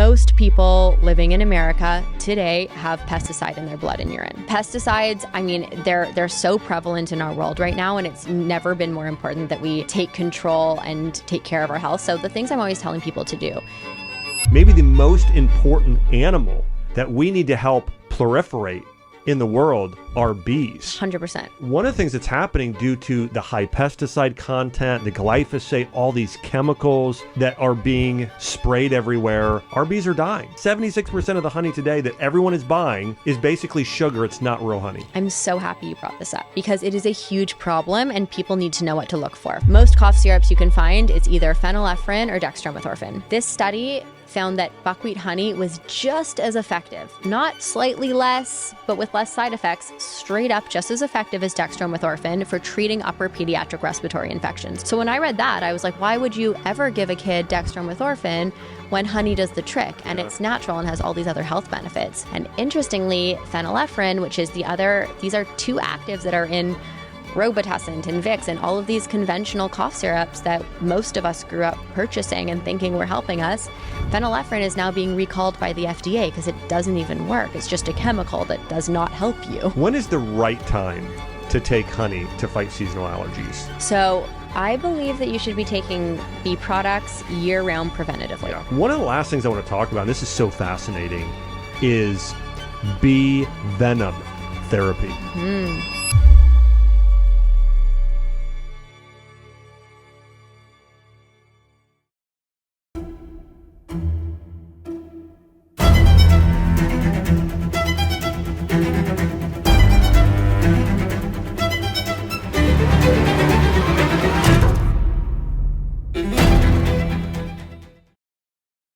Most people living in America today have pesticide in their blood and urine. Pesticides, I mean, they're so prevalent in our world right now, and it's never been more important that we take control and take care of our health. So the things I'm always telling people to do. Maybe the most important animal that we need to help proliferate in the world are bees. 100%. One of the things that's happening due to the high pesticide content, the glyphosate, all these chemicals that are being sprayed everywhere, our bees are dying. 76% of the honey today that everyone is buying is basically sugar. It's not real honey. I'm so happy you brought this up because it is a huge problem and people need to know what to look for. Most cough syrups you can find, it's either phenylephrine or dextromethorphan. This study found that buckwheat honey was just as effective, not slightly less, but with less side effects, straight up just as effective as dextromethorphan for treating upper pediatric respiratory infections. So when I read that, I was like, why would you ever give a kid dextromethorphan when honey does the trick? And it's natural and has all these other health benefits. And interestingly, phenylephrine, which is these are two actives that are in Robitussin and Vicks and all of these conventional cough syrups that most of us grew up purchasing and thinking were helping us. Phenylephrine is now being recalled by the FDA because it doesn't even work. It's just a chemical that does not help you. When is the right time to take honey to fight seasonal allergies? So I believe that you should be taking bee products year-round preventatively. Yeah. One of the last things I want to talk about, and this is so fascinating, is bee venom therapy.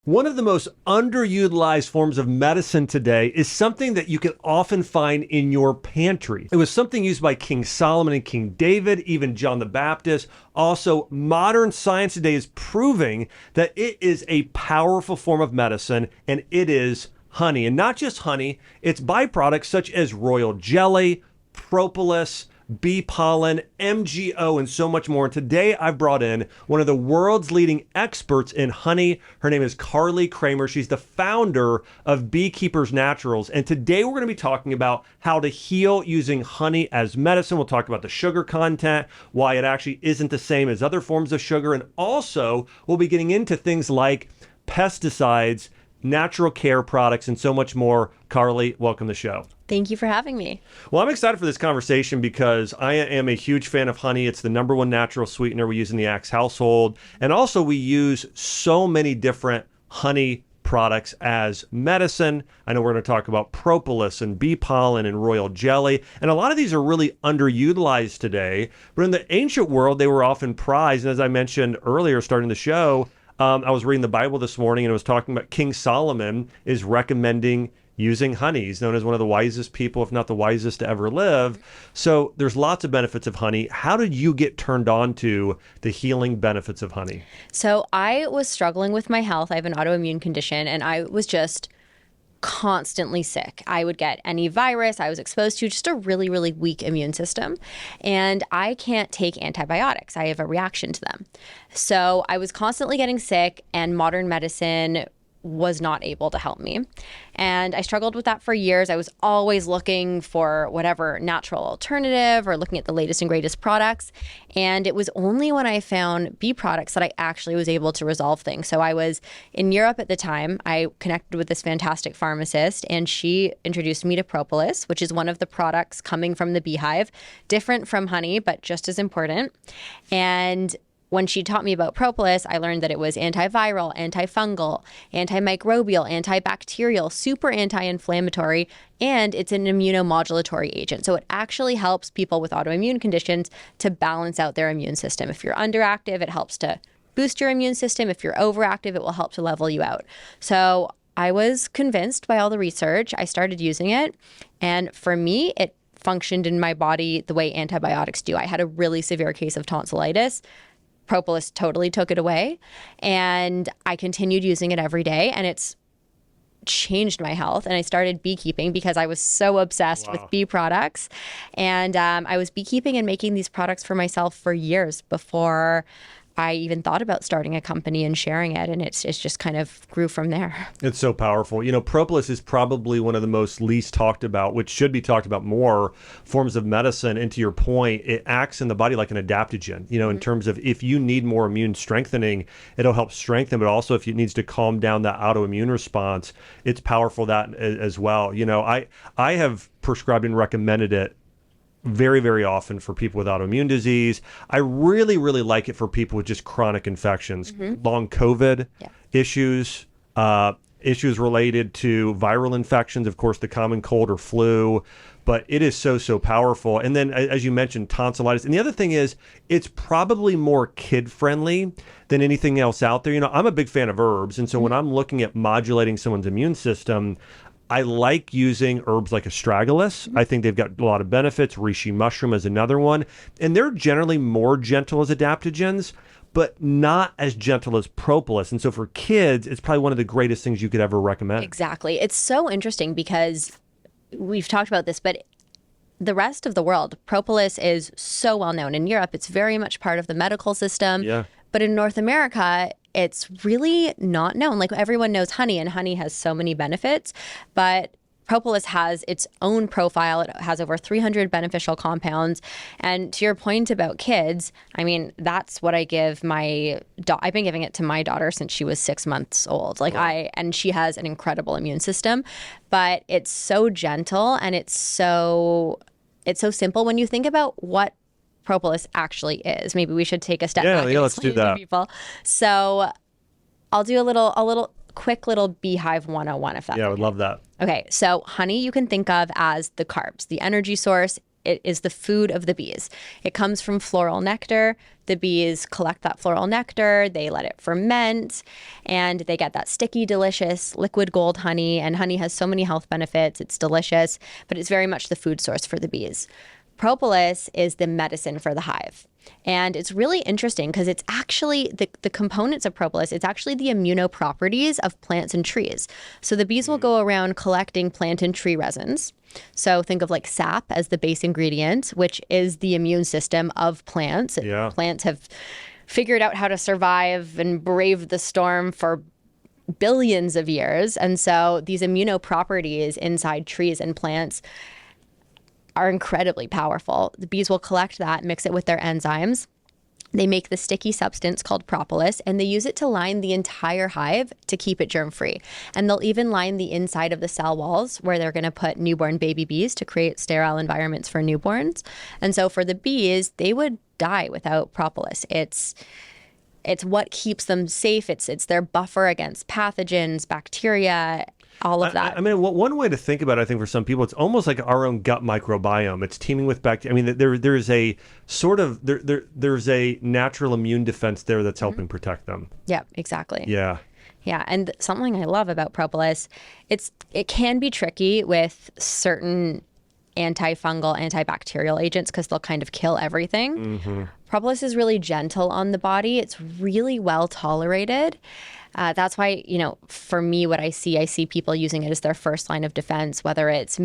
One of the most underutilized forms of medicine today is something that you can often find in your pantry. It was something used by King Solomon and King David, even John the Baptist. Also, modern science today is proving that it is a powerful form of medicine, and it is honey. And not just honey, it's byproducts such as royal jelly, propolis, bee pollen, MGO, and so much more. And today I've brought in one of the world's leading experts in honey. Her name is Kremer. She's the founder of Beekeepers Naturals. And today we're going to be talking about how to heal using honey as medicine. We'll talk about the sugar content, why it actually isn't the same as other forms of sugar. And also we'll be getting into things like pesticides, natural care products, and so much more. Carly, welcome to the show. Thank you for having me. Well, I'm excited for this conversation because I am a huge fan of honey. It's the number one natural sweetener we use in the Axe household. And also we use so many different honey products as medicine. I know we're going to talk about propolis and bee pollen and royal jelly. And a lot of these are really underutilized today. But in the ancient world, they were often prized. And as I mentioned earlier, starting the show, I was reading the Bible this morning and it was talking about King Solomon is recommending using honey. He's known as one of the wisest people, if not the wisest to ever live. So there's lots of benefits of honey. How did you get turned on to the healing benefits of honey? So I was struggling with my health. I have an autoimmune condition and I was just constantly sick. I would get any virus I was exposed to, just a really, really weak immune system. And I can't take antibiotics. I have a reaction to them. So I was constantly getting sick and modern medicine was not able to help me. And I struggled with that for years. I was always looking for whatever natural alternative or looking at the latest and greatest products. And it was only when I found bee products that I actually was able to resolve things. So I was in Europe at the time. I connected with this fantastic pharmacist and she introduced me to propolis, which is one of the products coming from the beehive, different from honey, but just as important. And when she taught me about propolis, I learned that it was antiviral, antifungal, antimicrobial, antibacterial, super anti-inflammatory, and it's an immunomodulatory agent. So it actually helps people with autoimmune conditions to balance out their immune system. If you're underactive, it helps to boost your immune system. If you're overactive, it will help to level you out. So I was convinced by all the research. I started using it. And for me, it functioned in my body the way antibiotics do. I had a really severe case of tonsillitis. Propolis totally took it away, and I continued using it every day, and it's changed my health. And I started beekeeping because I was so obsessed with bee products. And I was beekeeping and making these products for myself for years before I even thought about starting a company and sharing it, and it's just kind of grew from there. It's so powerful. Propolis is probably one of the most least talked about, which should be talked about more, forms of medicine. And to your point, it acts in the body like an adaptogen, in terms of if you need more immune strengthening, it'll help strengthen, but also if it needs to calm down that autoimmune response, it's powerful that as well. I have prescribed and recommended it very, very often for people with autoimmune disease. I really, really like it for people with just chronic infections, long COVID issues, issues related to viral infections, of course, the common cold or flu. But it is so, so powerful. And then, as you mentioned, tonsillitis. And the other thing is, it's probably more kid-friendly than anything else out there. I'm a big fan of herbs. And so when I'm looking at modulating someone's immune system, I like using herbs like astragalus. I think they've got a lot of benefits. Reishi mushroom is another one. And they're generally more gentle as adaptogens, but not as gentle as propolis. And so for kids, it's probably one of the greatest things you could ever recommend. Exactly. It's so interesting because we've talked about this, but the rest of the world, propolis is so well known. In Europe, it's very much part of the medical system. Yeah. But in North America, it's really not known. Like everyone knows honey, and honey has so many benefits, but propolis has its own profile. It has over 300 beneficial compounds. And to your point about kids, I mean, that's what I give I've been giving it to my daughter since she was 6 months old. And she has an incredible immune system, but it's so gentle and it's so simple when you think about what propolis actually is. Maybe we should take a step back. Yeah, let's do that. To people. So I'll do a quick little beehive 101 if that's I would love that. Okay, so honey you can think of as the carbs, the energy source. It is the food of the bees. It comes from floral nectar. The bees collect that floral nectar, they let it ferment, and they get that sticky, delicious liquid gold honey. And honey has so many health benefits. It's delicious, but it's very much the food source for the bees. Propolis is the medicine for the hive. And it's really interesting because it's actually the components of propolis, it's actually the immunoproperties of plants and trees. So the bees will go around collecting plant and tree resins. So think of like sap as the base ingredient, which is the immune system of plants. Yeah. Plants have figured out how to survive and brave the storm for billions of years. And so these immunoproperties inside trees and plants are incredibly powerful. The bees will collect that, mix it with their enzymes. They make the sticky substance called propolis, and they use it to line the entire hive to keep it germ-free. And they'll even line the inside of the cell walls where they're going to put newborn baby bees to create sterile environments for newborns. And so for the bees, they would die without propolis. It's what keeps them safe. It's their buffer against pathogens, bacteria, all of that. I mean, one way to think about it, I think for some people, it's almost like our own gut microbiome. It's teeming with bacteria. I mean, there's a sort of there's a natural immune defense there that's helping protect them. Yeah, exactly. Yeah. Yeah, and something I love about propolis, it can be tricky with certain antifungal, antibacterial agents because they'll kind of kill everything. Propolis is really gentle on the body. It's really well tolerated. That's why, for me, what I see people using it as their first line of defense, whether it's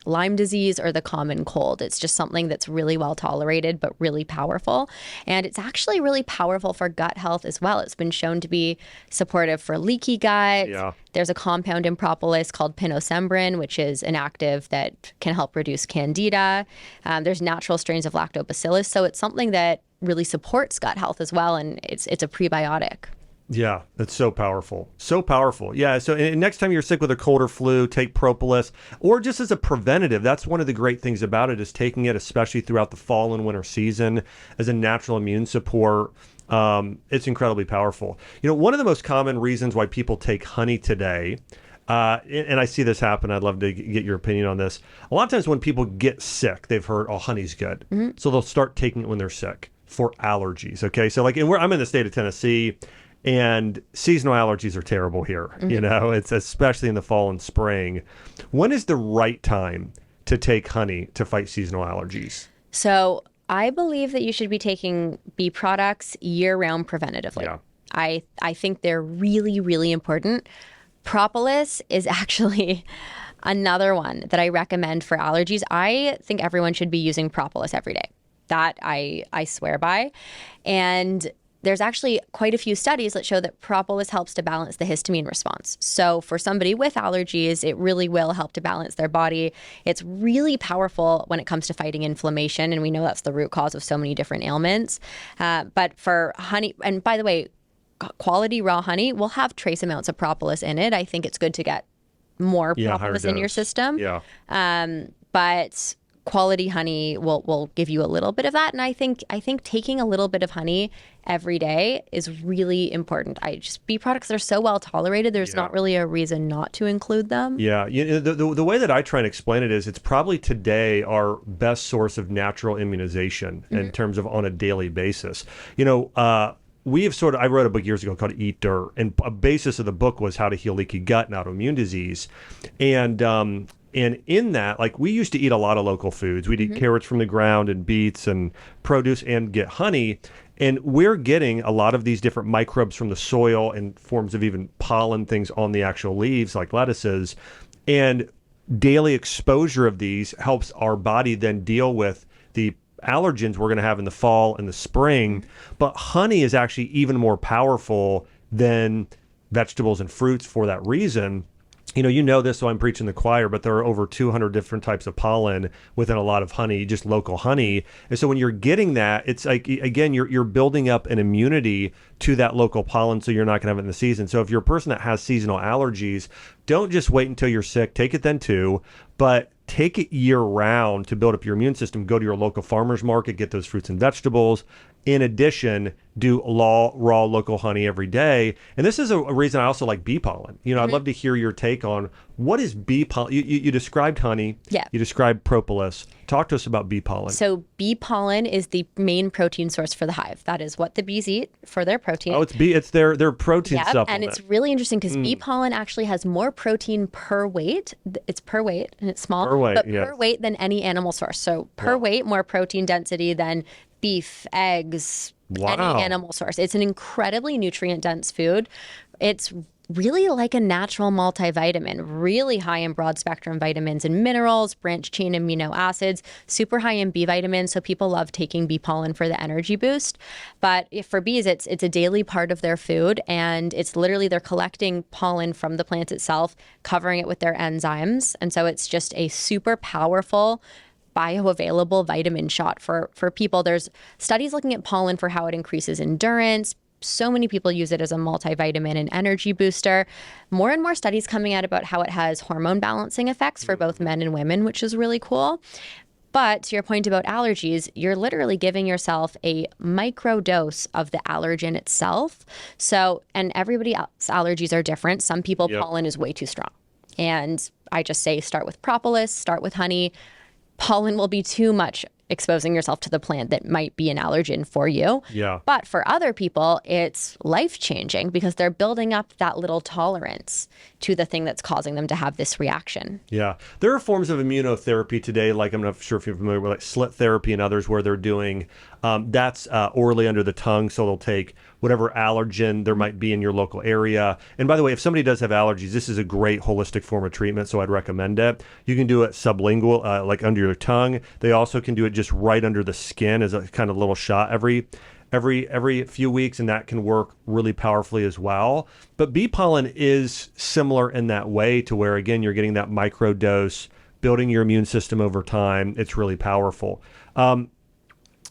Lyme disease or the common cold. It's just something that's really well tolerated, but really powerful. And it's actually really powerful for gut health as well. It's been shown to be supportive for leaky gut. Yeah. There's a compound in propolis called pinosembrin, which is an active that can help reduce candida. There's natural strains of lactobacillus. So it's something that really supports gut health as well. And it's a prebiotic. Yeah, that's so powerful. So powerful. Yeah, so next time you're sick with a cold or flu, take propolis, or just as a preventative. That's one of the great things about it, is taking it, especially throughout the fall and winter season, as a natural immune support. It's incredibly powerful. One of the most common reasons why people take honey today, and I see this happen, I'd love to get your opinion on this. A lot of times when people get sick, they've heard, oh, honey's good. So they'll start taking it when they're sick for allergies, okay? So I'm in the state of Tennessee, and seasonal allergies are terrible here. It's especially in the fall and spring. When is the right time to take honey to fight seasonal allergies? So I believe that you should be taking bee products year-round preventatively. Yeah. I think they're really, really important. Propolis is actually another one that I recommend for allergies. I think everyone should be using propolis every day. That I swear by. And there's actually quite a few studies that show that propolis helps to balance the histamine response. So for somebody with allergies, it really will help to balance their body. It's really powerful when it comes to fighting inflammation, and we know that's the root cause of so many different ailments. But for honey, and by the way, quality raw honey will have trace amounts of propolis in it. I think it's good to get more propolis in your system. Yeah. But quality honey will give you a little bit of that. And I think taking a little bit of honey every day is really important. Bee products are so well tolerated. There's not really a reason not to include them. Yeah. The way that I try and explain it is it's probably today our best source of natural immunization in terms of on a daily basis. We have I wrote a book years ago called Eat Dirt, and a basis of the book was how to heal leaky gut and autoimmune disease. And in that, like, we used to eat a lot of local foods. We'd eat carrots from the ground and beets and produce and get honey. And we're getting a lot of these different microbes from the soil in forms of even pollen things on the actual leaves, like lettuces. And daily exposure of these helps our body then deal with the allergens we're going to have in the fall and the spring. But honey is actually even more powerful than vegetables and fruits for that reason. You know this, so I'm preaching the choir, but there are over 200 different types of pollen within a lot of honey, just local honey. And so when you're getting that, it's like, again, you're building up an immunity to that local pollen, so you're not going to have it in the season. So if you're a person that has seasonal allergies, don't just wait until you're sick. Take it then too, but take it year round to build up your immune system. Go to your local farmer's market, get those fruits and vegetables. In addition, do raw local honey every day. And this is a reason I also like bee pollen. I'd love to hear your take on what is bee pollen. You described honey. Yeah. You described propolis. Talk to us about bee pollen. So bee pollen is the main protein source for the hive. That is what the bees eat for their protein. Oh, it's their protein supplement. And it's really interesting because bee pollen actually has more protein per weight. It's per weight, and it's small. Per weight than any animal source. So per weight, more protein density than beef, eggs, any animal source. It's an incredibly nutrient-dense food. It's really like a natural multivitamin, really high in broad-spectrum vitamins and minerals, branched-chain amino acids, super high in B vitamins, so people love taking bee pollen for the energy boost. But for bees, it's a daily part of their food, and it's literally they're collecting pollen from the plant itself, covering it with their enzymes, and so it's just a super powerful bioavailable vitamin shot for people. There's studies looking at pollen for how it increases endurance. So many people use it as a multivitamin and energy booster. More and more studies coming out about how it has hormone balancing effects for both men and women, which is really cool. But to your point about allergies, you're literally giving yourself a micro dose of the allergen itself. So, and everybody else's allergies are different. Some people, pollen is way too strong. And I just say start with propolis, start with honey. Pollen will be too much exposing yourself to the plant that might be an allergen for you. Yeah. But for other people, it's life-changing because they're building up that little tolerance to the thing that's causing them to have this reaction. Yeah. There are forms of immunotherapy today, like I'm not sure if you're familiar with like Slit therapy and others where they're doing that's orally under the tongue. So they'll take whatever allergen there might be in your local area. And by the way, if somebody does have allergies, this is a great holistic form of treatment. So I'd recommend it. You can do it sublingual, like under your tongue. They also can do it just right under the skin as a kind of little shot every few weeks, and that can work really powerfully as well. But bee pollen is similar in that way to where, again, you're getting that micro dose, building your immune system over time. It's really powerful.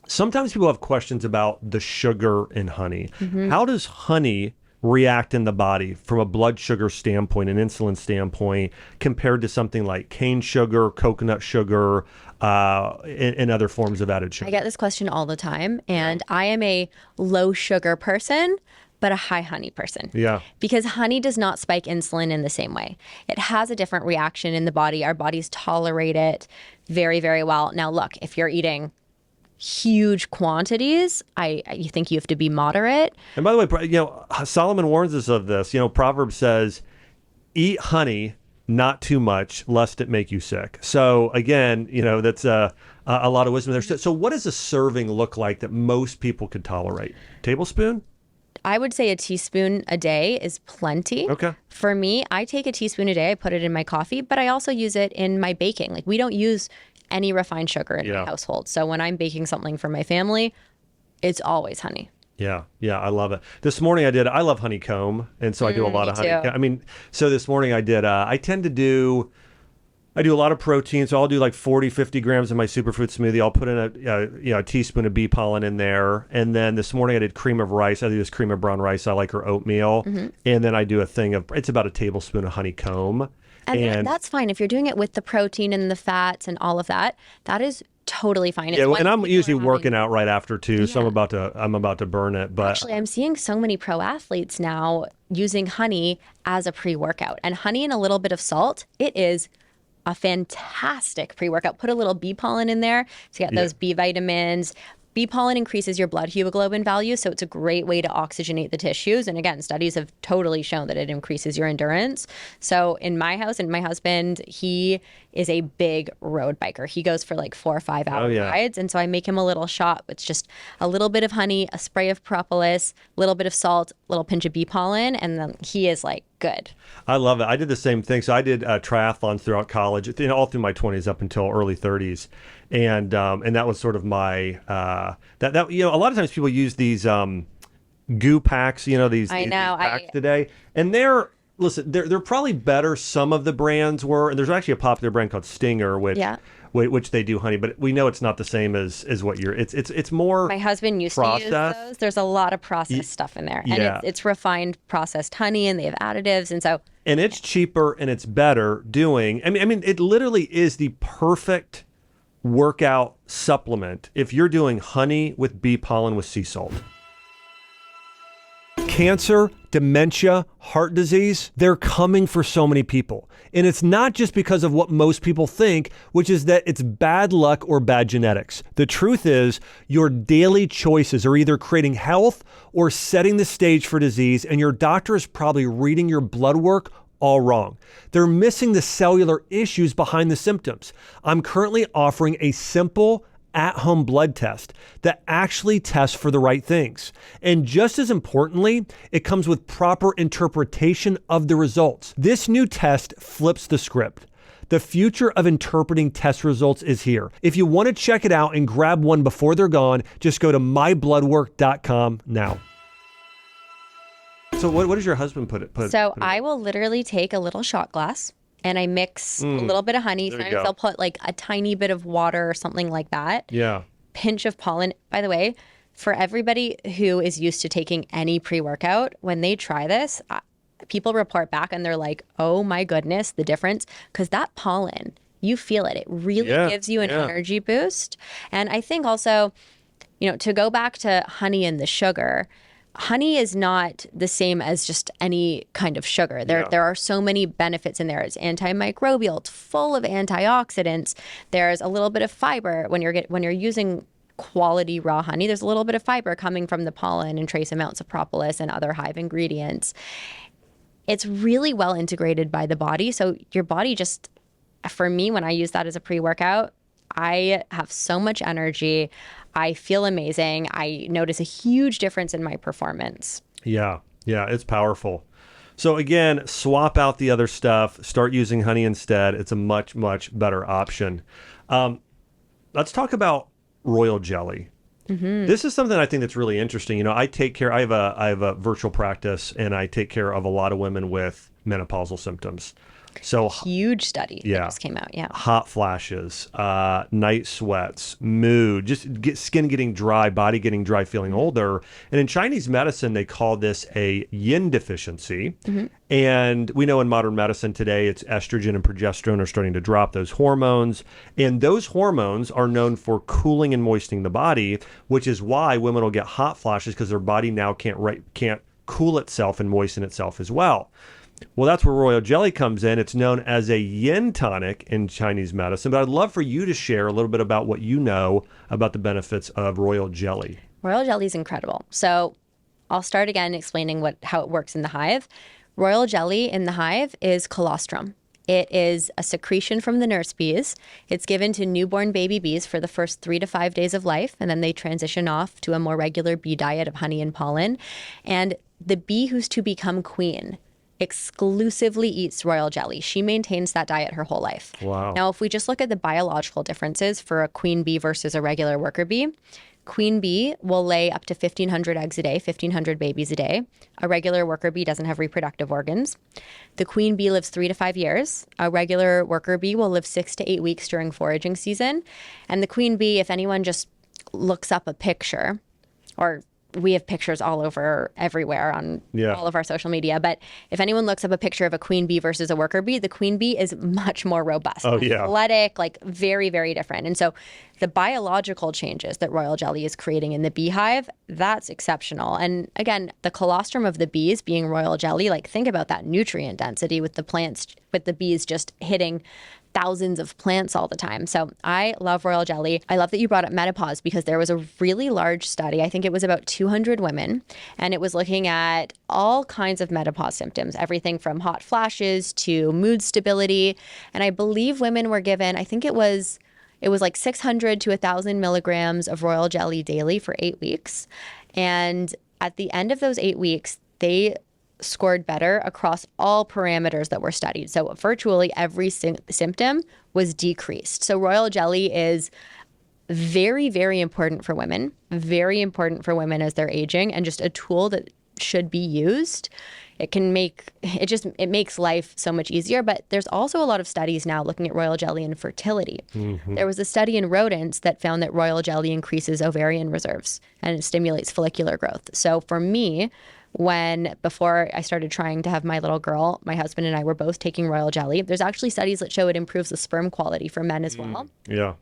Sometimes people have questions about the sugar in honey. Mm-hmm. How does honey react in the body from a blood sugar standpoint, an insulin standpoint, compared to something like cane sugar, coconut sugar, and other forms of added sugar? I get this question all the time, and I am a low sugar person, but a high honey person. Yeah. Because honey does not spike insulin in the same way. It has a different reaction in the body. Our bodies tolerate it very, very well. Now, look, if you're eating huge quantities, I think you have to be moderate. And by the way, Solomon warns us of this. Proverbs says, eat honey, not too much, lest it make you sick. So again, that's a lot of wisdom there. So what does a serving look like that most people could tolerate? Tablespoon? I would say a teaspoon a day is plenty. Okay. For me, I take a teaspoon a day. I put it in my coffee, but I also use it in my baking. Like, we don't use any refined sugar in my household. So when I'm baking something for my family, it's always honey. Yeah, yeah, I love it. This morning I love honeycomb, and so I do a lot of honey. I mean, so this morning I do a lot of protein, so I'll do like 40, 50 grams of my superfood smoothie. I'll put in a teaspoon of bee pollen in there. And then this morning I did cream of rice. I do this cream of brown rice. I like her oatmeal. And then I do it's about a tablespoon of honeycomb. And that's fine. If you're doing it with the protein and the fats and all of that, that is totally fine. Yeah, and I'm usually working out right after too, so I'm about to burn it. But actually, I'm seeing so many pro athletes now using honey as a pre-workout. And honey and a little bit of salt, it is a fantastic pre-workout. Put a little bee pollen in there to get those B vitamins. Bee pollen increases your blood hemoglobin value, so it's a great way to oxygenate the tissues. And again, studies have totally shown that it increases your endurance. So in my house, and my husband, he is a big road biker. He goes for like 4 or 5 hour rides. And so I make him a little shot with just a little bit of honey, a spray of propolis, a little bit of salt, a little pinch of bee pollen, and then he is like good. I love it. I did the same thing. So I did triathlons throughout college, all through my 20s up until early 30s. And that was sort of my, a lot of times people use these goo packs, these packs today. And they're probably better. Some of the brands were, and there's actually a popular brand called Stinger, which they do honey, but we know it's not the same as what it's more. My husband used to use those. There's a lot of processed stuff in there, and it's refined processed honey, and they have additives, and it's cheaper and it's better doing. I mean, it literally is the perfect workout supplement if you're doing honey with bee pollen with sea salt. Cancer, dementia, heart disease, they're coming for so many people. And it's not just because of what most people think, which is that it's bad luck or bad genetics. The truth is, your daily choices are either creating health or setting the stage for disease, and your doctor is probably reading your blood work all wrong. They're missing the cellular issues behind the symptoms. I'm currently offering a simple at-home blood test that actually tests for the right things. And just as importantly, it comes with proper interpretation of the results. This new test flips the script. The future of interpreting test results is here. If you want to check it out and grab one before they're gone, just go to mybloodwork.com now. So what does your husband put? I will literally take a little shot glass and I mix a little bit of honey. Sometimes I'll put like a tiny bit of water or something like that. Yeah. Pinch of pollen. By the way, for everybody who is used to taking any pre-workout, when they try this, people report back and they're like, oh my goodness, the difference. Because that pollen, you feel it. It really gives you an energy boost. And I think also, to go back to honey and the sugar, honey is not the same as just any kind of sugar. There are so many benefits in there. It's antimicrobial. It's full of antioxidants. There's a little bit of fiber when you're using quality raw honey. There's a little bit of fiber coming from the pollen and trace amounts of propolis and other hive ingredients. It's really well integrated by the body. So your body just, for me, when I use that as a pre-workout, I have so much energy. I feel amazing. I notice a huge difference in my performance. Yeah, it's powerful. So again, swap out the other stuff. Start using honey instead. It's a much, much better option. Let's talk about royal jelly. Mm-hmm. This is something I think that's really interesting. I have a virtual practice, and I take care of a lot of women with menopausal symptoms. So huge study that just came out. Yeah. Hot flashes, night sweats, mood, skin getting dry, body getting dry, feeling older. And in Chinese medicine, they call this a yin deficiency. Mm-hmm. And we know in modern medicine today, it's estrogen and progesterone are starting to drop, those hormones. And those hormones are known for cooling and moistening the body, which is why women will get hot flashes, because their body now can't cool itself and moisten itself as well. Well, that's where royal jelly comes in. It's known as a yin tonic in Chinese medicine, but I'd love for you to share a little bit about what you know about the benefits of royal jelly. Royal jelly is incredible. So I'll start again explaining how it works in the hive. Royal jelly in the hive is colostrum. It is a secretion from the nurse bees. It's given to newborn baby bees for the first 3 to 5 days of life, and then they transition off to a more regular bee diet of honey and pollen. And the bee who's to become queen exclusively eats royal jelly. She maintains that diet her whole life. Wow. Now, if we just look at the biological differences for a queen bee versus a regular worker bee, queen bee will lay up to 1,500 eggs a day, 1,500 babies a day. A regular worker bee doesn't have reproductive organs. The queen bee lives 3 to 5 years. A regular worker bee will live 6 to 8 weeks during foraging season. And the queen bee, if anyone just looks up a picture, or we have pictures all over everywhere on all of our social media. But if anyone looks up a picture of a queen bee versus a worker bee, the queen bee is much more robust, athletic, like very, very different. And so the biological changes that royal jelly is creating in the beehive, that's exceptional. And again, the colostrum of the bees being royal jelly, like think about that nutrient density with the plants, with the bees just hitting thousands of plants all the time. So I love royal jelly. I love that you brought up menopause because there was a really large study. I think it was about 200 women, and it was looking at all kinds of menopause symptoms, everything from hot flashes to mood stability. And I believe women were given, I think it was like 600 to 1,000 milligrams of royal jelly daily for 8 weeks. And at the end of those 8 weeks, they scored better across all parameters that were studied. So virtually every symptom was decreased. So royal jelly is very, very important for women, very important for women as they're aging, and just a tool that should be used. It makes life so much easier. But there's also a lot of studies now looking at royal jelly and fertility. There was a study in rodents that found that royal jelly increases ovarian reserves and it stimulates follicular growth. So for me, before I started trying to have my little girl, my husband and I were both taking royal jelly. There's actually studies that show it improves the sperm quality for men as well. Yeah.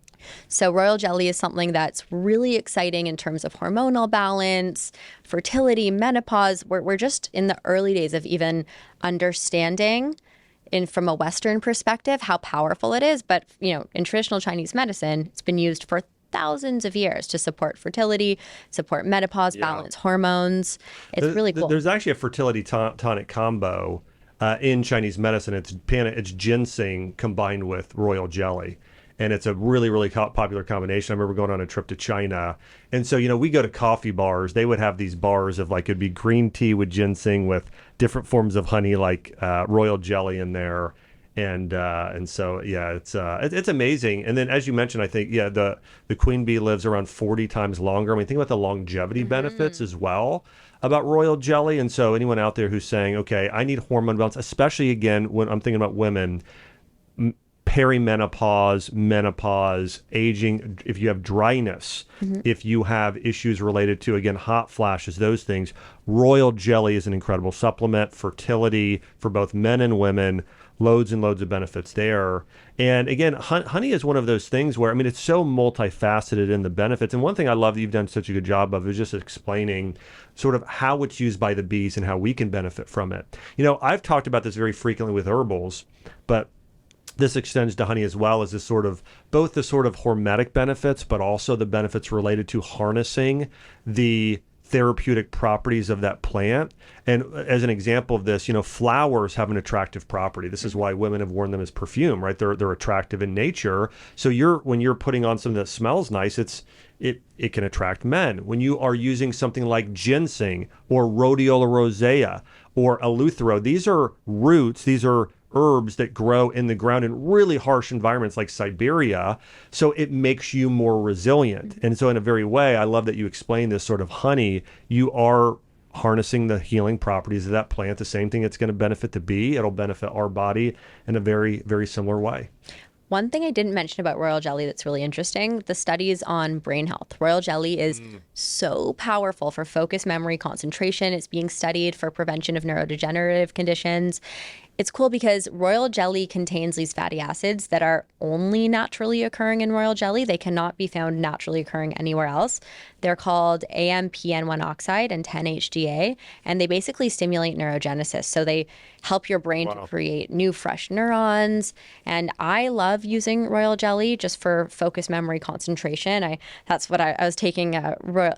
So royal jelly is something that's really exciting in terms of hormonal balance, fertility, menopause. We're just in the early days of even understanding from a Western perspective how powerful it is. But, in traditional Chinese medicine, it's been used for thousands of years to support fertility, support menopause, balance hormones. It's really cool. There's actually a fertility tonic combo in Chinese medicine. It's ginseng combined with royal jelly. And it's a really, really popular combination. I remember going on a trip to China. And so, we go to coffee bars. They would have these bars of it'd be green tea with ginseng with different forms of honey, like royal jelly in there. And so it's amazing. And then as you mentioned, I think the queen bee lives around 40 times longer. I mean, think about the longevity benefits as well about royal jelly. And so anyone out there who's saying, okay, I need hormone balance, especially again when I'm thinking about women, perimenopause, menopause, aging, if you have dryness, if you have issues related to, again, hot flashes, those things, royal jelly is an incredible supplement. Fertility for both men and women, loads and loads of benefits there. And again, honey is one of those things where, it's so multifaceted in the benefits. And one thing I love that you've done such a good job of is just explaining sort of how it's used by the bees and how we can benefit from it. I've talked about this very frequently with herbals, but this extends to honey as well as both the sort of hormetic benefits, but also the benefits related to harnessing the therapeutic properties of that plant. And as an example of this, flowers have an attractive property. This is why women have worn them as perfume, right? They're attractive in nature. So when you're putting on something that smells nice, it can attract men. When you are using something like ginseng or rhodiola rosea or eleuthero, these are roots, these are herbs that grow in the ground in really harsh environments like Siberia. So it makes you more resilient. And so in a very way, I love that you explain this sort of honey. You are harnessing the healing properties of that plant, the same thing that's going to benefit the bee. It'll benefit our body in a very, very similar way. One thing I didn't mention about royal jelly that's really interesting, the studies on brain health. Royal jelly is so powerful for focus, memory, concentration. It's being studied for prevention of neurodegenerative conditions. It's cool because royal jelly contains these fatty acids that are only naturally occurring in royal jelly. They cannot be found naturally occurring anywhere else. They're called AMPN1 oxide and 10-HDA, and they basically stimulate neurogenesis. So they help your brain to create new, fresh neurons. And I love using royal jelly just for focus, memory, concentration. That's what I was taking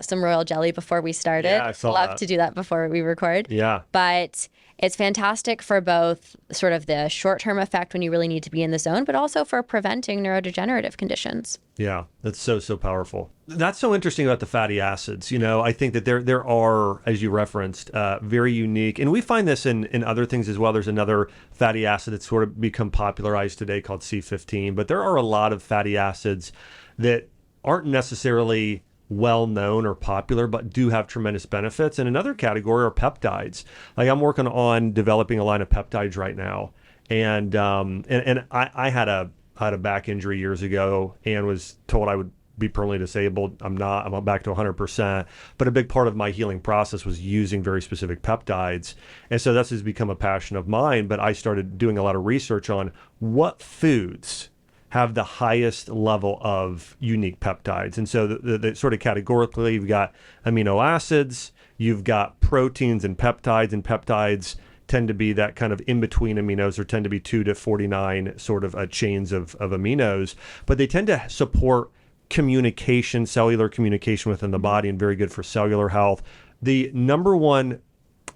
some royal jelly before we started. Yeah, I saw love that. to do that before we record. Yeah. But It's fantastic for both sort of the short-term effect when you really need to be in the zone, but also for preventing neurodegenerative conditions. Yeah, that's so powerful. That's so interesting about the fatty acids. I think that there are, as you referenced, very unique, and we find this in other things as well. There's another fatty acid that's sort of become popularized today called C15, but there are a lot of fatty acids that aren't necessarily well known or popular, but do have tremendous benefits. And another category are peptides. Like I'm working on developing a line of peptides right now, and I had a back injury years ago and was told I would be permanently disabled. I'm not. I'm back to 100%. But a big part of my healing process was using very specific peptides, and so this has become a passion of mine. But I started doing a lot of research on what foods have the highest level of unique peptides. And so the sort of categorically, you've got amino acids, you've got proteins and peptides tend to be that kind of in-between aminos, or tend to be 2 to 49 sort of chains of aminos, but they tend to support communication, cellular communication within the body, and very good for cellular health. The number one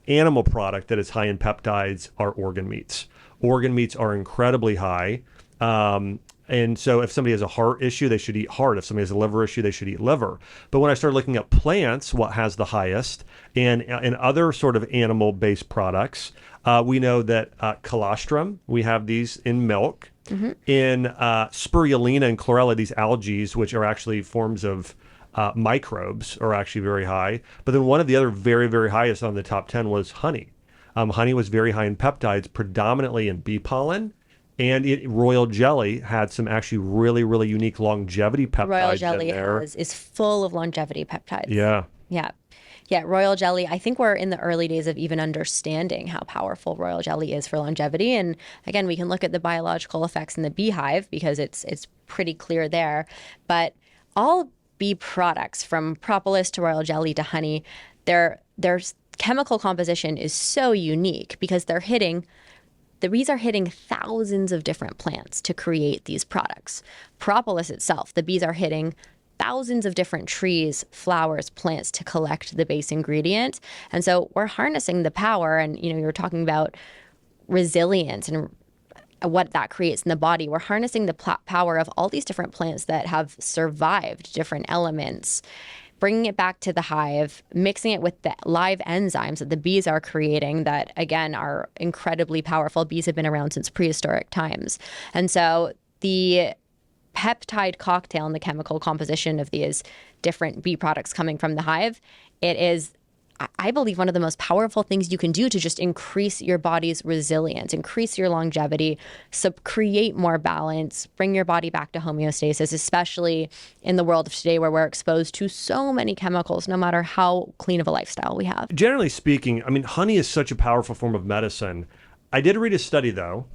animal product that is high in peptides are organ meats. Organ meats are incredibly high. And so if somebody has a heart issue, they should eat heart. If somebody has a liver issue, they should eat liver. But when I started looking at plants, what has the highest, and other sort of animal-based products, we know that colostrum, we have these in milk. Mm-hmm. In spirulina and chlorella, these algae, which are actually forms of microbes, are actually very high. But then one of the other very, very highest on the top 10 was honey. Honey was very high in peptides, predominantly in bee pollen. And royal jelly had some actually really, really unique longevity peptides. Royal jelly in there. is full of longevity peptides. Yeah. Yeah, royal jelly. I think we're in the early days of even understanding how powerful royal jelly is for longevity. And again, we can look at the biological effects in the beehive because it's pretty clear there. But all bee products, from propolis to royal jelly to honey, their chemical composition is so unique because the bees are hitting thousands of different plants to create these products. Propolis itself, the bees are hitting thousands of different trees, flowers, plants to collect the base ingredient. And so we're harnessing the power, and you're talking about resilience and what that creates in the body. We're harnessing the power of all these different plants that have survived different elements, bringing it back to the hive, mixing it with the live enzymes that the bees are creating that, again, are incredibly powerful. Bees have been around since prehistoric times. And so the peptide cocktail and the chemical composition of these different bee products coming from the hive, it is, I believe, one of the most powerful things you can do to just increase your body's resilience, increase your longevity, create more balance, bring your body back to homeostasis, especially in the world of today where we're exposed to so many chemicals, no matter how clean of a lifestyle we have. Generally speaking, I mean, honey is such a powerful form of medicine. I did read a study, though,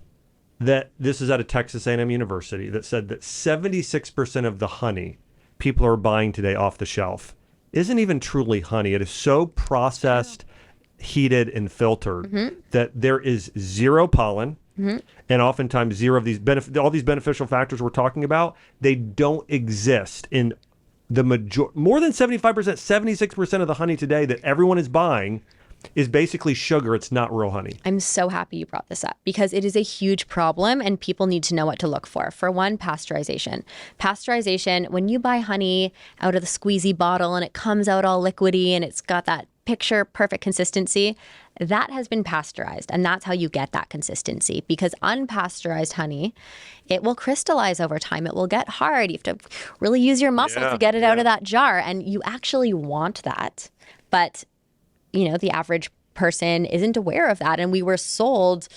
that this is out of Texas A&M University, that said that 76% of the honey people are buying today off the shelf isn't even truly honey. It is so processed, heated, and filtered that there is zero pollen, and oftentimes zero of these all these beneficial factors we're talking about, they don't exist in the more than 75%, 76% of the honey today that everyone is buying is basically sugar. It's not real honey. I'm so happy you brought this up because it is a huge problem and people need to know what to look for. For one, pasteurization. Pasteurization, when you buy honey out of the squeezy bottle and it comes out all liquidy and it's got that picture perfect consistency, that has been pasteurized. And that's how you get that consistency, because unpasteurized honey, it will crystallize over time. It will get hard. You have to really use your muscle to get it out of that jar. And you actually want that. But the average person isn't aware of that. And we were sold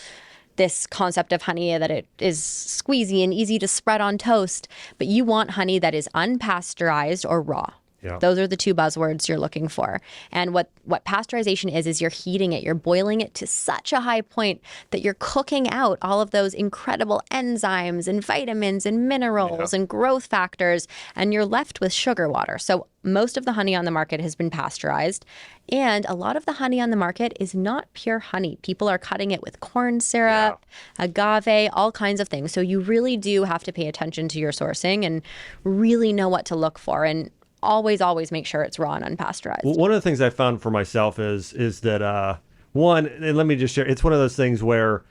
this concept of honey that it is squeezy and easy to spread on toast. But you want honey that is unpasteurized or raw. Yeah. Those are the two buzzwords you're looking for. And what pasteurization is you're heating it. You're boiling it to such a high point that you're cooking out all of those incredible enzymes and vitamins and minerals and growth factors, and you're left with sugar water. So most of the honey on the market has been pasteurized, and a lot of the honey on the market is not pure honey. People are cutting it with corn syrup, agave, all kinds of things. So you really do have to pay attention to your sourcing and really know what to look for. And always make sure it's raw and unpasteurized. Well, one of the things I found for myself is that One, and let me just share, it's one of those things where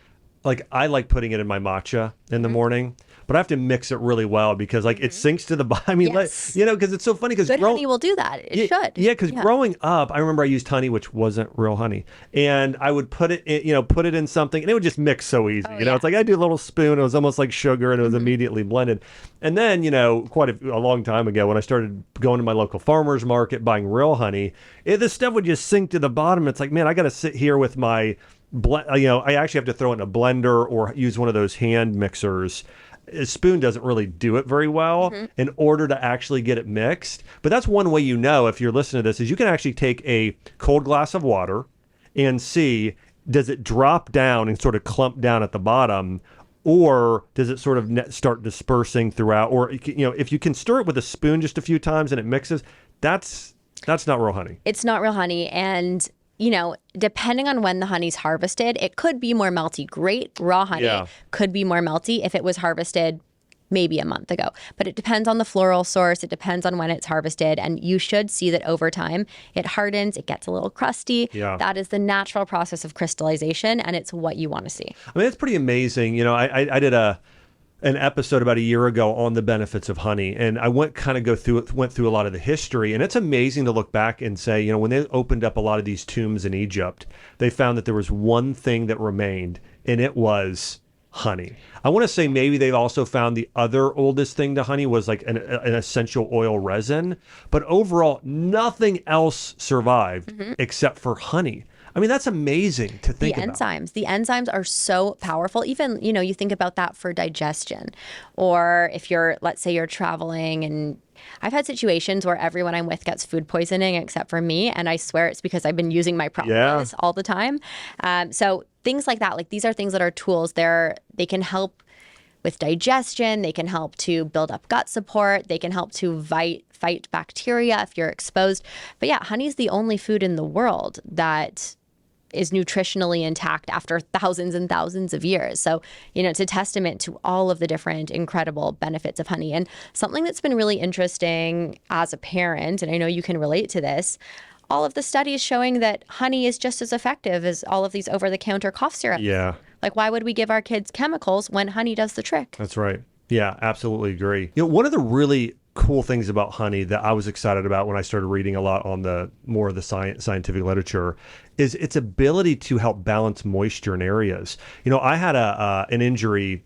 like I like putting it in my matcha in the morning, but I have to mix it really well because like it sinks to the bottom. I mean, Yes. because it's so funny because Good honey will do that. It should. Yeah, because growing up, I remember I used honey, which wasn't real honey, and I would put it in something, and it would just mix so easy. It's like I do a little spoon. It was almost like sugar, and it was immediately blended. And then, quite a long time ago, when I started going to my local farmer's market buying real honey, this stuff would just sink to the bottom. It's like, man, I got to sit here with my I actually have to throw it in a blender or use one of those hand mixers. A spoon doesn't really do it very well in order to actually get it mixed. But that's one way if you're listening to this, is you can actually take a cold glass of water and see, does it drop down and sort of clump down at the bottom, or does it sort of start dispersing throughout? Or, if you can stir it with a spoon just a few times and it mixes, that's not real honey. It's not real honey. And depending on when the honey's harvested, it could be more melty. Great raw honey could be more melty if it was harvested maybe a month ago. But it depends on the floral source. It depends on when it's harvested. And you should see that over time, it hardens, it gets a little crusty. Yeah. That is the natural process of crystallization, and it's what you want to see. I mean, it's pretty amazing. I did an episode about a year ago on the benefits of honey, and I went through a lot of the history, and it's amazing to look back and say, when they opened up a lot of these tombs in Egypt, they found that there was one thing that remained, and it was honey. I want to say maybe they've also found the other oldest thing to honey was like an essential oil resin, but overall nothing else survived except for honey. I mean, that's amazing to think about. The enzymes are so powerful. Even, you think about that for digestion. Or if let's say you're traveling, and I've had situations where everyone I'm with gets food poisoning except for me. And I swear it's because I've been using my Propolis all the time. So things like that, these are things that are tools. They can help with digestion. They can help to build up gut support. They can help to fight bacteria if you're exposed. But yeah, honey is the only food in the world that is nutritionally intact after thousands and thousands of years. So, it's a testament to all of the different incredible benefits of honey. And something that's been really interesting as a parent, and I know you can relate to this, all of the studies showing that honey is just as effective as all of these over-the-counter cough syrups. Yeah. Why would we give our kids chemicals when honey does the trick? That's right. Yeah, absolutely agree. One of the really cool things about honey that I was excited about when I started reading a lot on the more of the scientific literature is its ability to help balance moisture in areas. I had an injury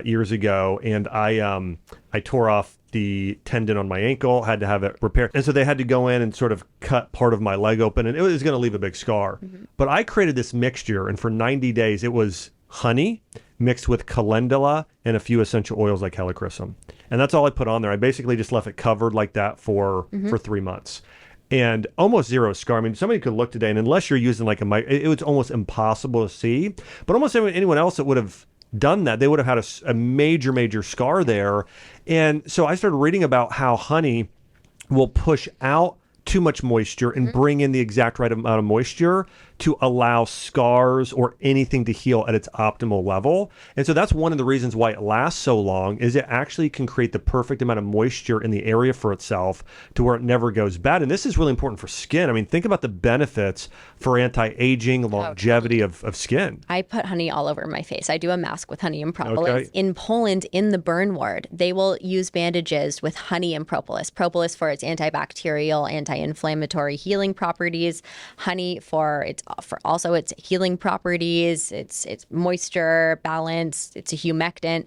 years ago, and I tore off the tendon on my ankle, had to have it repaired. And so they had to go in and sort of cut part of my leg open, and it was going to leave a big scar. But I created this mixture, and for 90 days, it was honey mixed with calendula and a few essential oils like helichrysum. And that's all I put on there. I basically just left it covered like that for 3 months. And almost zero scar. I mean, somebody could look today, and unless you're using like it was almost impossible to see. But almost anyone else that would have done that, they would have had a major scar there. And so I started reading about how honey will push out too much moisture and bring in the exact right amount of moisture to allow scars or anything to heal at its optimal level. And so that's one of the reasons why it lasts so long, is it actually can create the perfect amount of moisture in the area for itself to where it never goes bad. And this is really important for skin. I mean, think about the benefits for anti-aging, longevity of skin. I put honey all over my face. I do a mask with honey and propolis. In Poland, in the burn ward, they will use bandages with honey and propolis. Propolis for its antibacterial, anti-inflammatory healing properties. Honey for its healing properties, its moisture balance, it's a humectant.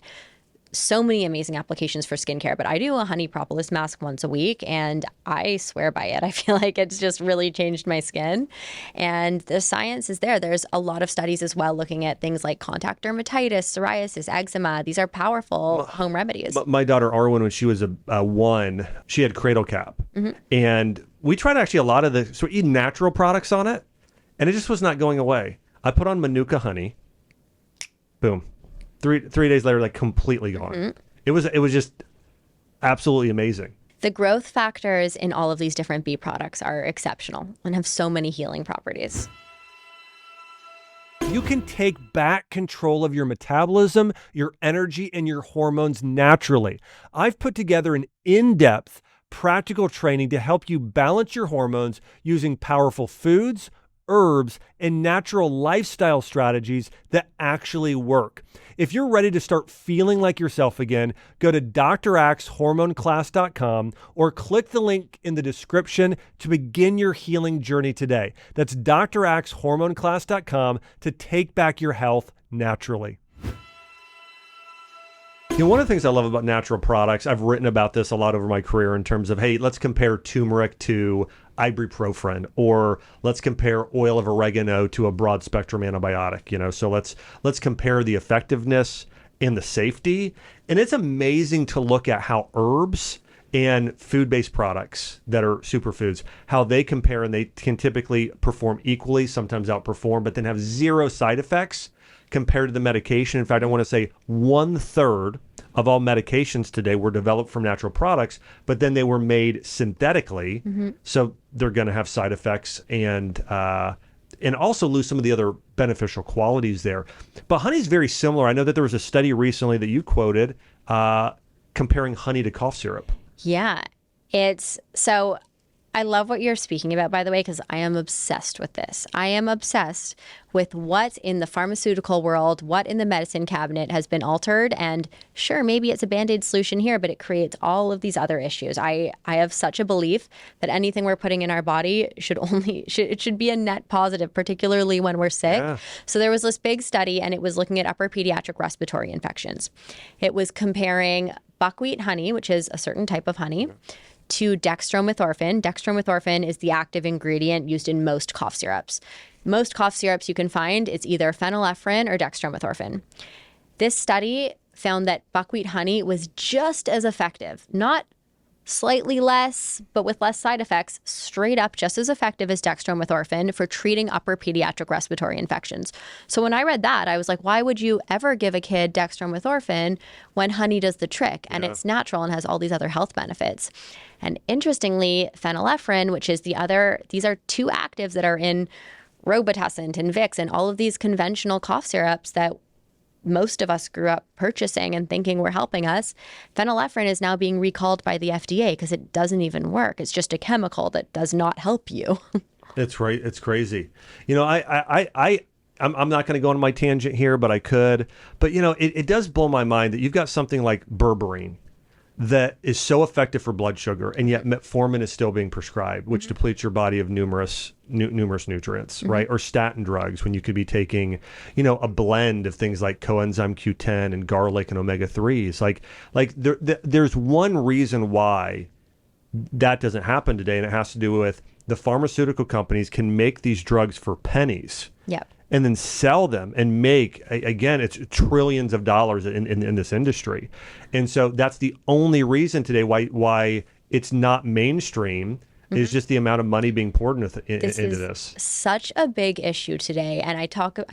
So many amazing applications for skincare, but I do a honey propolis mask once a week, and I swear by it. I feel like it's just really changed my skin, and the science is there. There's a lot of studies as well looking at things like contact dermatitis, psoriasis, eczema. These are powerful home remedies. My daughter Arwen, when she was one, she had cradle cap, and we tried actually a lot of the eat natural products on it, and it just was not going away. I put on Manuka honey, boom. 3 days later, like completely gone. It was just absolutely amazing. The growth factors in all of these different bee products are exceptional and have so many healing properties. You can take back control of your metabolism, your energy, and your hormones naturally. I've put together an in-depth, practical training to help you balance your hormones using powerful foods, herbs and natural lifestyle strategies that actually work. If you're ready to start feeling like yourself again, go to draxhormoneclass.com or click the link in the description to begin your healing journey today. That's draxhormoneclass.com to take back your health naturally. You know, one of the things I love about natural products, I've written about this a lot over my career in terms of, hey, let's compare turmeric to ibuprofen, or let's compare oil of oregano to a broad spectrum antibiotic, you know, so let's compare the effectiveness and the safety. And it's amazing to look at how herbs and food-based products that are superfoods, how they compare, and they can typically perform equally, sometimes outperform, but then have zero side effects compared to the medication. In fact, I want to say 1/3 of all medications today were developed from natural products, but then they were made synthetically. So they're going to have side effects and also lose some of the other beneficial qualities there. But honey is very similar. I know that there was a study recently that you quoted comparing honey to cough syrup. Yeah, so I love what you're speaking about, by the way, because I am obsessed with this. I am obsessed with what in the pharmaceutical world, what in the medicine cabinet has been altered. And sure, maybe it's a Band-Aid solution here, but it creates all of these other issues. I have such a belief that anything we're putting in our body should be a net positive, particularly when we're sick. Yeah. So there was this big study, and it was looking at upper pediatric respiratory infections. It was comparing buckwheat honey, which is a certain type of honey, to dextromethorphan. Dextromethorphan is the active ingredient used in most cough syrups. Most cough syrups you can find, it's either phenylephrine or dextromethorphan. This study found that buckwheat honey was just as effective, not slightly less, but with less side effects, straight up just as effective as dextromethorphan for treating upper pediatric respiratory infections. So when I read that, I was like, why would you ever give a kid dextromethorphan when honey does the trick? And it's natural and has all these other health benefits. And interestingly, phenylephrine, which is these are two actives that are in Robitussin and Vicks and all of these conventional cough syrups that most of us grew up purchasing and thinking were helping us. Phenylephrine is now being recalled by the FDA because it doesn't even work. It's just a chemical that does not help you. It's right. It's crazy. You know, I'm not going to go on my tangent here, but I could. But, you know, it does blow my mind that you've got something like berberine that is so effective for blood sugar, and yet metformin is still being prescribed, which depletes your body of numerous nutrients, right? Or statin drugs, when you could be taking, you know, a blend of things like coenzyme Q10 and garlic and omega-3s. There's one reason why that doesn't happen today, and it has to do with the pharmaceutical companies can make these drugs for pennies. Yep. And then sell them and make, again, it's trillions of dollars in this industry. And so that's the only reason today why it's not mainstream is just the amount of money being poured into this. Such a big issue today. And I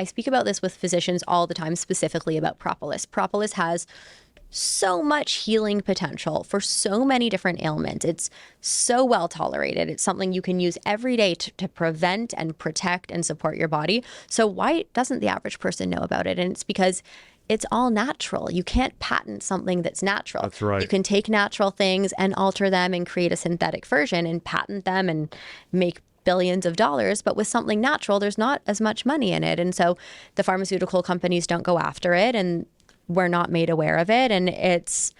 speak about this with physicians all the time, specifically about propolis. Propolis has so much healing potential for so many different ailments. It's so well tolerated. It's something you can use every day to prevent and protect and support your body. So why doesn't the average person know about it? And it's because it's all natural. You can't patent something that's natural. That's right. You can take natural things and alter them and create a synthetic version and patent them and make billions of dollars. But with something natural, there's not as much money in it. And so the pharmaceutical companies don't go after it, and we're not made aware of it. And it's,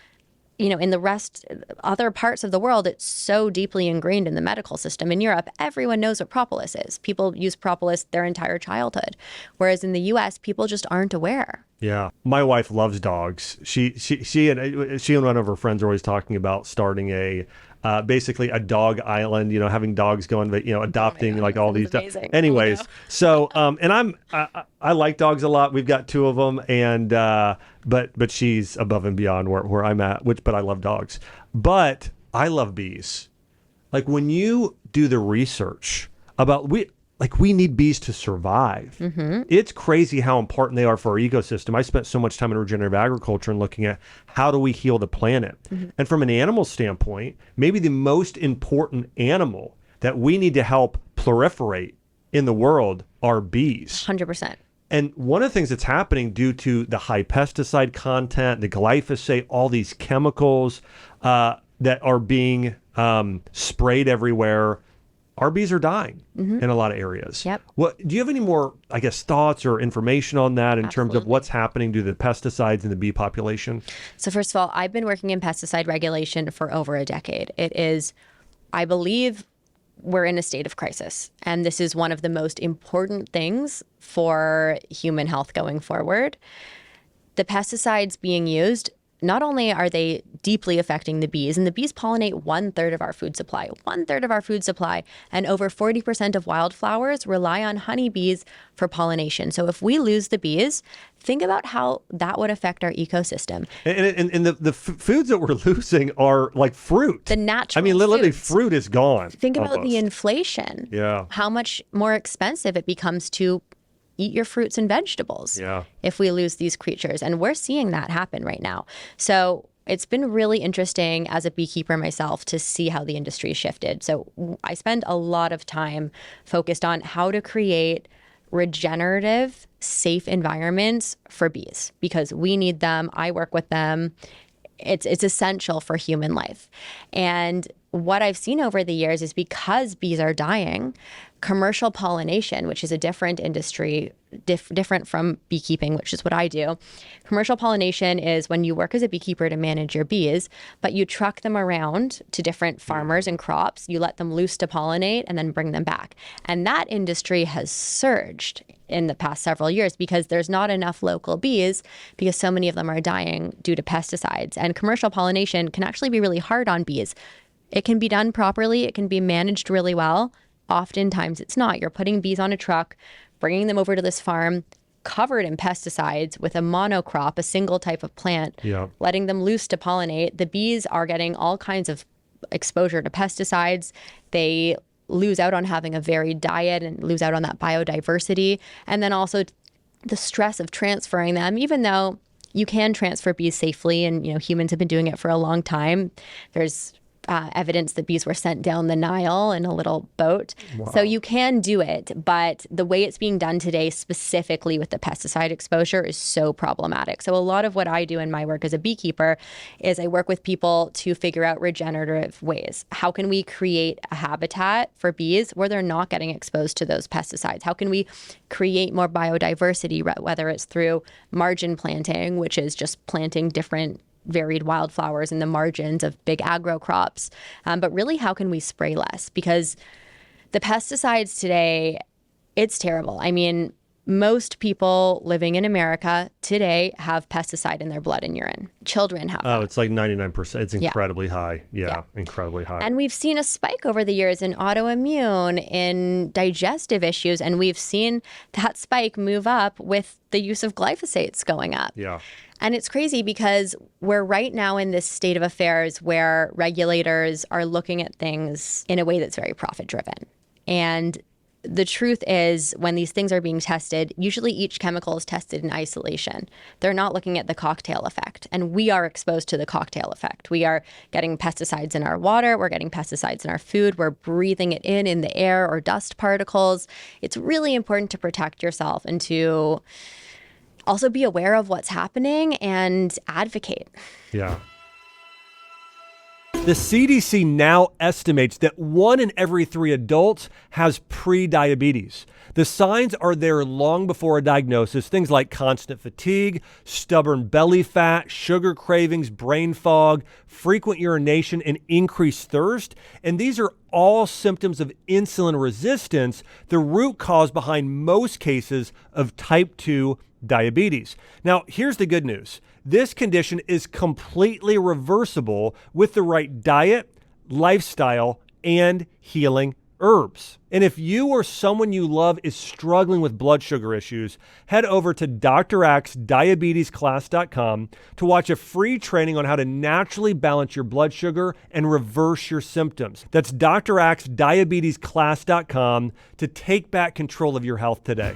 you know, in the other parts of the world, it's so deeply ingrained in the medical system. In Europe, everyone knows what propolis is. People use propolis their entire childhood. Whereas in the US, people just aren't aware. Yeah. My wife loves dogs. She and one of her friends are always talking about starting basically a dog island, you know, having dogs going, but, you know, adopting like all these. Anyways, so, and I like dogs a lot. We've got 2 of them, and, but she's above and beyond where I'm at, but I love dogs, but I love bees. Like when you do the research about, we need bees to survive. It's crazy how important they are for our ecosystem. I spent so much time in regenerative agriculture and looking at how do we heal the planet. And from an animal standpoint, maybe the most important animal that we need to help proliferate in the world are bees. 100%. And one of the things that's happening due to the high pesticide content, the glyphosate, all these chemicals that are being sprayed everywhere, our bees are dying in a lot of areas. Yep. What do you have any more, I guess, thoughts or information on that in terms of what's happening to the pesticides in the bee population? So first of all, I've been working in pesticide regulation for over a decade. It is, I believe, we're in a state of crisis. And this is one of the most important things for human health going forward. The pesticides being used, not only are they deeply affecting the bees, and the bees pollinate 1/3 of our food supply, 1/3 of our food supply, and over 40% of wildflowers rely on honeybees for pollination. So if we lose the bees, think about how that would affect our ecosystem. And the foods that we're losing are like fruit. The natural I mean, literally foods. fruit is gone. Think about almost. the inflation. Yeah. How much more expensive it becomes to eat your fruits and vegetables if we lose these creatures. And we're seeing that happen right now. So it's been really interesting as a beekeeper myself to see how the industry shifted. So I spend a lot of time focused on how to create regenerative, safe environments for bees because we need them. I work with them. It's essential for human life. And what I've seen over the years is because bees are dying, commercial pollination, which is a different industry, different from beekeeping, which is what I do. Commercial pollination is when you work as a beekeeper to manage your bees, but you truck them around to different farmers and crops. You let them loose to pollinate and then bring them back. And that industry has surged in the past several years because there's not enough local bees because so many of them are dying due to pesticides. And commercial pollination can actually be really hard on bees. It can be done properly. It can be managed really well. Oftentimes it's not. You're putting bees on a truck, bringing them over to this farm, covered in pesticides with a monocrop, a single type of plant, letting them loose to pollinate. The bees are getting all kinds of exposure to pesticides. They lose out on having a varied diet and lose out on that biodiversity. And then also the stress of transferring them, even though you can transfer bees safely and humans have been doing it for a long time. There's evidence that bees were sent down the Nile in a little boat. Wow. So you can do it, but the way it's being done today, specifically with the pesticide exposure, is so problematic. So a lot of what I do in my work as a beekeeper is I work with people to figure out regenerative ways. How can we create a habitat for bees where they're not getting exposed to those pesticides? How can we create more biodiversity, whether it's through margin planting, which is just planting different varied wildflowers in the margins of big agro crops. But really, how can we spray less? Because the pesticides today, it's terrible. I mean, most people living in America today have pesticide in their blood and urine. Children have that. It's like 99%. It's incredibly high. Yeah, incredibly high. And we've seen a spike over the years in autoimmune, in digestive issues, and we've seen that spike move up with the use of glyphosates going up. Yeah. And it's crazy because we're right now in this state of affairs where regulators are looking at things in a way that's very profit driven. And the truth is, when these things are being tested, usually each chemical is tested in isolation. They're not looking at the cocktail effect. And we are exposed to the cocktail effect. We are getting pesticides in our water. We're getting pesticides in our food. We're breathing it in the air or dust particles. It's really important to protect yourself and to also be aware of what's happening and advocate. Yeah. The CDC now estimates that 1 in every 3 adults has pre-diabetes. The signs are there long before a diagnosis, things like constant fatigue, stubborn belly fat, sugar cravings, brain fog, frequent urination, and increased thirst. And these are all symptoms of insulin resistance, the root cause behind most cases of type 2 diabetes. Now, here's the good news. This condition is completely reversible with the right diet, lifestyle, and healing herbs. And if you or someone you love is struggling with blood sugar issues, head over to draxdiabetesclass.com to watch a free training on how to naturally balance your blood sugar and reverse your symptoms. That's draxdiabetesclass.com to take back control of your health today.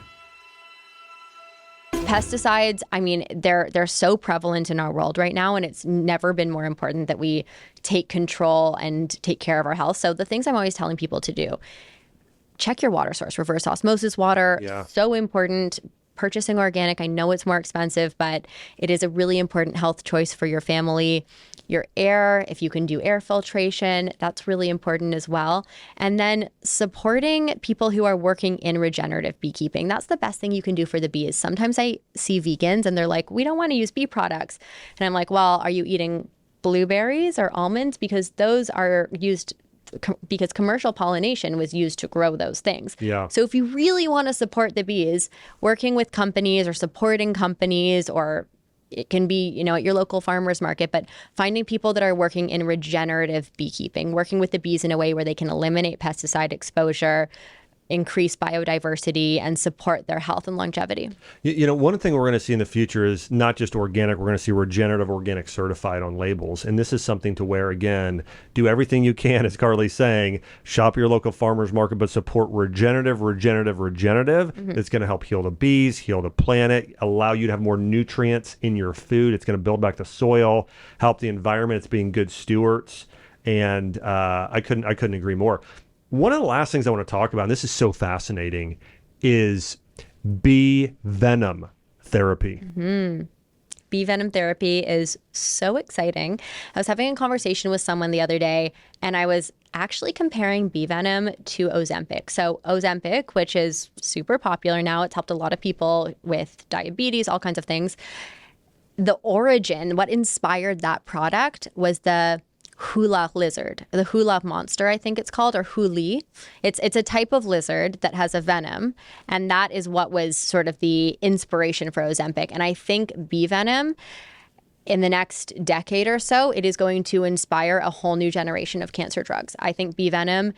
Pesticides, I mean, they're so prevalent in our world right now, and it's never been more important that we take control and take care of our health. So the things I'm always teling people to do, check your water source, reverse osmosis water, so important. purchasing organic. I know it's more expensive, but it is a really important health choice for your family. Your air, if you can do air filtration, that's really important as well. And then supporting people who are working in regenerative beekeeping. That's the best thing you can do for the bees. Sometimes I see vegans and they're like, we don't want to use bee products. And I'm like, well, are you eating blueberries or almonds? Because those are used because commercial pollination was used to grow those things. Yeah. So if you really want to support the bees, working with companies or supporting companies, or it can be, at your local farmer's market, but finding people that are working in regenerative beekeeping, working with the bees in a way where they can eliminate pesticide exposure, increase biodiversity, and support their health and longevity. One thing we're going to see in the future is not just organic, we're going to see regenerative organic certified on labels. And this is something to where, again, do everything you can, as Carly's saying, shop your local farmer's market, but support regenerative. Mm-hmm. It's going to help heal the bees, heal the planet, allow you to have more nutrients in your food. It's going to build back the soil, help the environment. It's being good stewards. And I couldn't agree more. One of the last things I want to talk about, and this is so fascinating, is bee venom therapy. Mm-hmm. Bee venom therapy is so exciting. I was having a conversation with someone the other day, and I was actually comparing bee venom to Ozempic. So Ozempic, which is super popular now, it's helped a lot of people with diabetes, all kinds of things. The origin, what inspired that product was the hula lizard, the hula monster, I think it's called, or huli. It's a type of lizard that has a venom, and that is what was sort of the inspiration for Ozempic. And I think bee venom, in the next decade or so, it is going to inspire a whole new generation of cancer drugs. I think bee venom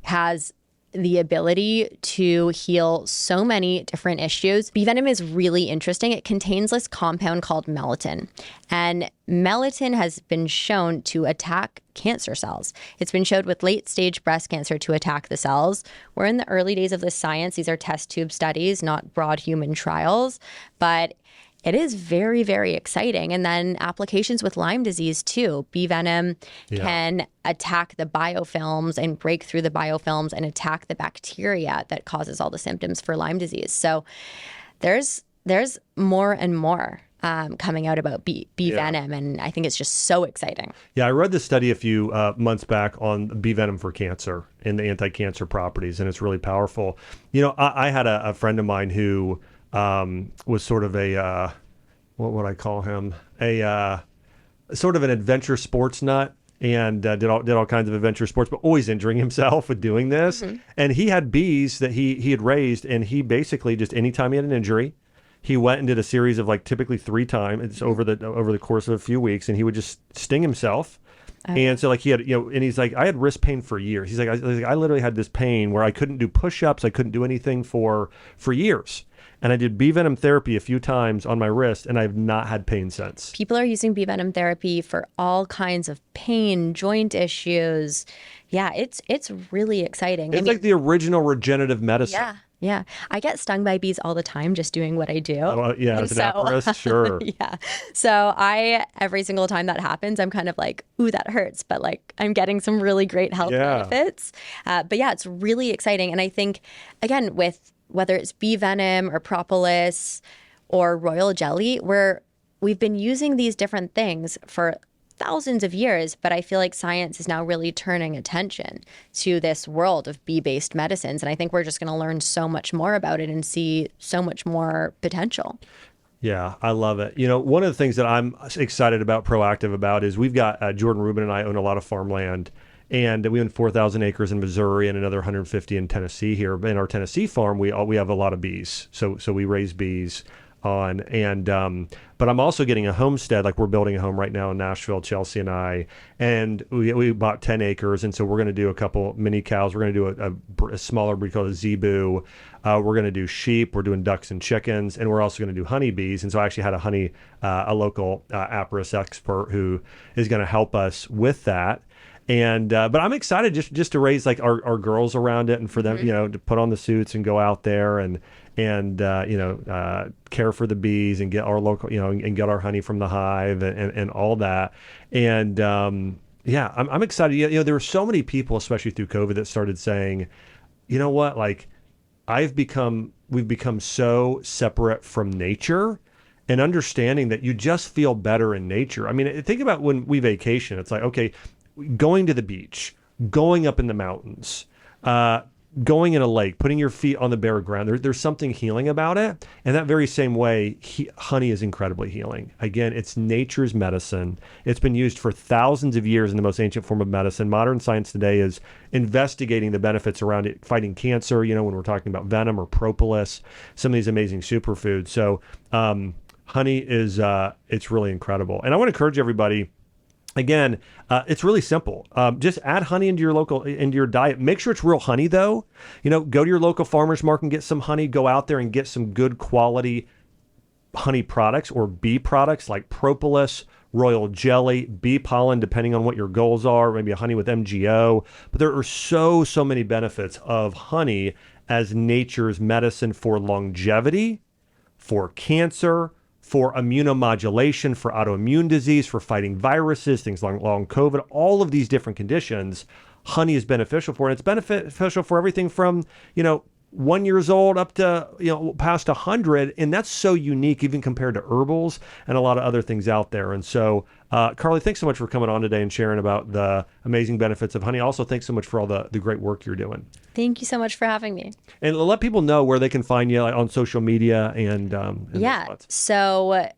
has the ability to heal so many different issues. Bee venom is really interesting. It contains this compound called melatonin. And melatonin has been shown to attack cancer cells. It's been showed with late-stage breast cancer to attack the cells. We're in the early days of this science. These are test tube studies, not broad human trials. But it is very, very exciting. And then applications with Lyme disease too. Bee venom can attack the biofilms and break through the biofilms and attack the bacteria that causes all the symptoms for Lyme disease. So there's more and more coming out about bee venom, and I think it's just so exciting. Yeah, I read this study a few months back on bee venom for cancer and the anti-cancer properties, and it's really powerful. I had a friend of mine who was sort of a, what would I call him? A sort of an adventure sports nut, and did all kinds of adventure sports, but always injuring himself with doing this. Mm-hmm. And he had bees that he had raised, and he basically just anytime he had an injury, he went and did a series of typically 3 times over the course of a few weeks, and he would just sting himself. And so he had, and he's like, I had wrist pain for years. He's like, I literally had this pain where I couldn't do push-ups. I couldn't do anything for years. And I did bee venom therapy a few times on my wrist, and I've not had pain since. People are using bee venom therapy for all kinds of pain, joint issues. Yeah, it's really exciting. It's like the original regenerative medicine. Yeah. I get stung by bees all the time just doing what I do. As an apiarist, sure. Yeah. So every single time that happens, I'm kind of like, ooh, that hurts. But I'm getting some really great health benefits. But yeah, it's really exciting. And I think, again, with whether it's bee venom or propolis or royal jelly, we've been using these different things for thousands of years, but I feel like science is now really turning attention to this world of bee-based medicines. And I think we're just going to learn so much more about it and see so much more potential. Yeah, I love it. One of the things that I'm excited about, proactive about, is we've got Jordan Rubin and I own a lot of farmland. And we own 4,000 acres in Missouri and another 150 in Tennessee here. In our Tennessee farm, we have a lot of bees. So we raise bees on. And but I'm also getting a homestead. We're building a home right now in Nashville, Chelsea and I. And we bought 10 acres. And so we're going to do a couple mini cows. We're going to do a smaller breed called a zebu. We're going to do sheep. We're doing ducks and chickens. And we're also going to do honeybees. And so I actually had a local apiarist expert who is going to help us with that. And but I'm excited just to raise our girls around it, and for them to put on the suits and go out there and care for the bees and get our local and get our honey from the hive and all that. And I'm excited. There were so many people, especially through COVID, that started saying, you know what, we've become so separate from nature, and understanding that you just feel better in nature. I mean, think about when we vacation. It's like, okay, going to the beach, going up in the mountains, going in a lake, putting your feet on the bare ground. There's something healing about it. And that very same way, honey is incredibly healing. Again, it's nature's medicine. It's been used for thousands of years in the most ancient form of medicine. Modern science today is investigating the benefits around it, fighting cancer, when we're talking about Venom or Propolis, some of these amazing superfoods. So honey is, it's really incredible. And I want to encourage everybody. Again, it's really simple. Just add honey into your diet. Make sure it's real honey, though. Go to your local farmer's market and get some honey. Go out there and get some good quality honey products or bee products like Propolis, royal jelly, bee pollen, depending on what your goals are. Maybe a honey with MGO. But there are so many benefits of honey as nature's medicine for longevity, for cancer, for immunomodulation, for autoimmune disease, for fighting viruses, things like long COVID, all of these different conditions, honey is beneficial for. And it's beneficial for everything from, 1 year old up to, past 100. And that's so unique, even compared to herbals and a lot of other things out there. And so, Carly, thanks so much for coming on today and sharing about the amazing benefits of honey. Also, thanks so much for all the great work you're doing. Thank you so much for having me. And let people know where they can find you on social media and yeah. So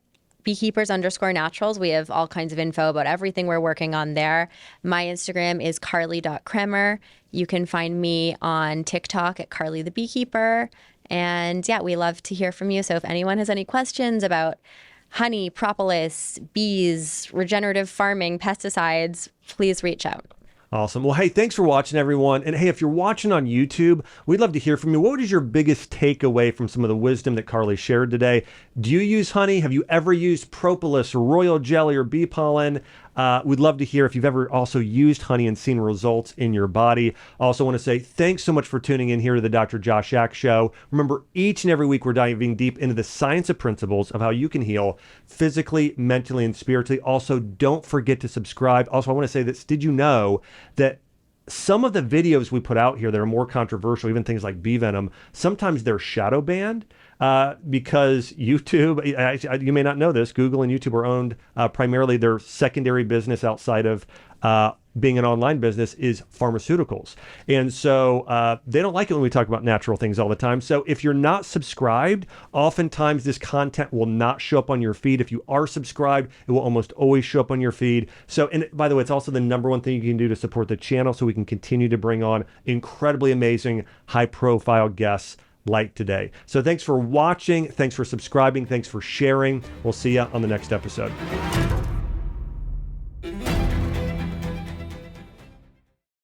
Beekeepers_naturals. We have all kinds of info about everything we're working on there. My Instagram is carly.kremer. You can find me on TikTok at Carly the Beekeeper. And yeah, we love to hear from you. So if anyone has any questions about honey, propolis, bees, regenerative farming, pesticides, please reach out. Awesome. Well, hey, thanks for watching, everyone. And hey, if you're watching on YouTube, we'd love to hear from you. What is your biggest takeaway from some of the wisdom that Carly shared today? Do you use honey? Have you ever used propolis or royal jelly or bee pollen? We'd love to hear if you've ever also used honey and seen results in your body. I also want to say thanks so much for tuning in here to the Dr. Josh Ack Show. Remember, each and every week we're diving deep into the science of principles of how you can heal physically, mentally, and spiritually. Also, don't forget to subscribe. Also, I want to say this. Did you know that some of the videos we put out here that are more controversial, even things like bee venom, sometimes they're shadow banned? Because YouTube, you may not know this, Google and YouTube are owned primarily, their secondary business outside of being an online business is pharmaceuticals. And so they don't like it when we talk about natural things all the time. So if you're not subscribed, oftentimes this content will not show up on your feed. If you are subscribed, it will almost always show up on your feed. So, and by the way, it's also the number one thing you can do to support the channel so we can continue to bring on incredibly amazing, high-profile guests like today. So thanks for watching. Thanks for subscribing. Thanks for sharing. We'll see you on the next episode.